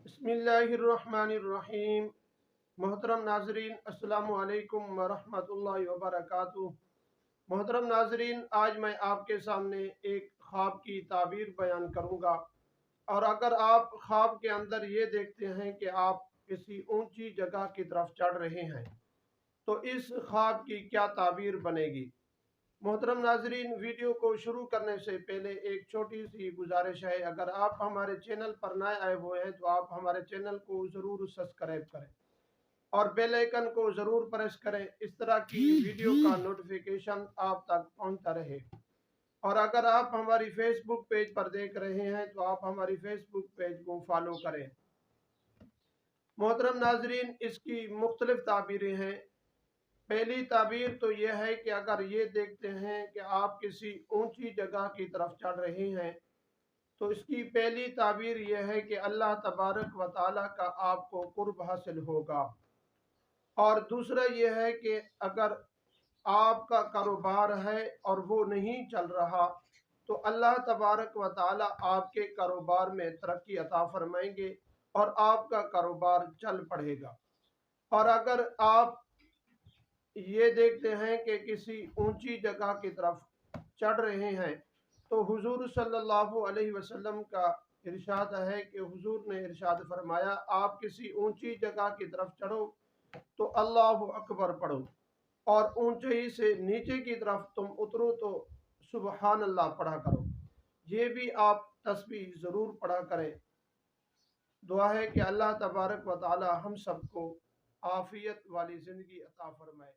बिस्मिल्लाहिर्रहमानिर्रहीम। मोहतरम नाजरीन, अस्सलामु अलैकुम वरहमतुल्लाहि वबरकातुह। मोहतरम नाजरीन, आज मैं आपके सामने एक ख्वाब की ताबीर बयान करूंगा। और अगर आप ख्वाब के अंदर ये देखते हैं कि आप किसी ऊंची जगह की तरफ चढ़ रहे हैं, तो इस ख्वाब की क्या ताबीर बनेगी। मोहतरम नाजरीन, वीडियो को शुरू करने से पहले एक छोटी सी गुजारिश है। अगर आप हमारे चैनल पर नए आए हुए हैं तो आप हमारे चैनल को ज़रूर सब्सक्राइब करें और बेल आइकन को ज़रूर प्रेस करें। इस तरह की वीडियो का नोटिफिकेशन आप तक पहुंचता रहे। और अगर आप हमारी फेसबुक पेज पर देख रहे हैं तो आप हमारी फेसबुक पेज को फॉलो करें। मोहतरम नाजरीन, इसकी मुख्तलिफ ताबीरें हैं। पहली ताबीर तो यह है कि अगर ये देखते हैं कि आप किसी ऊंची जगह की तरफ चढ़ रहे हैं, तो इसकी पहली ताबीर यह है कि अल्लाह तबारक व ताला का आपको कुर्ब हासिल होगा। और दूसरा यह है कि अगर आपका कारोबार है और वो नहीं चल रहा, तो अल्लाह तबारक व ताला आपके कारोबार में तरक्की अता फरमाएंगे और आपका कारोबार चल पड़ेगा। और अगर आप ये देखते हैं कि किसी ऊंची जगह की तरफ चढ़ रहे हैं, तो हुजूर सल्लल्लाहु अलैहि वसल्लम का इरशाद है कि हुजूर ने इरशाद फरमाया, आप किसी ऊंची जगह की तरफ चढ़ो तो अल्लाहु अकबर पढ़ो, और ऊंचाई से नीचे की तरफ तुम उतरो तो सुबहान अल्लाह पढ़ा करो। ये भी आप तस्बीह ज़रूर पढ़ा करें। दुआ है कि अल्लाह तबारक व ताला हम सबको आफियत वाली ज़िंदगी अता फरमाए।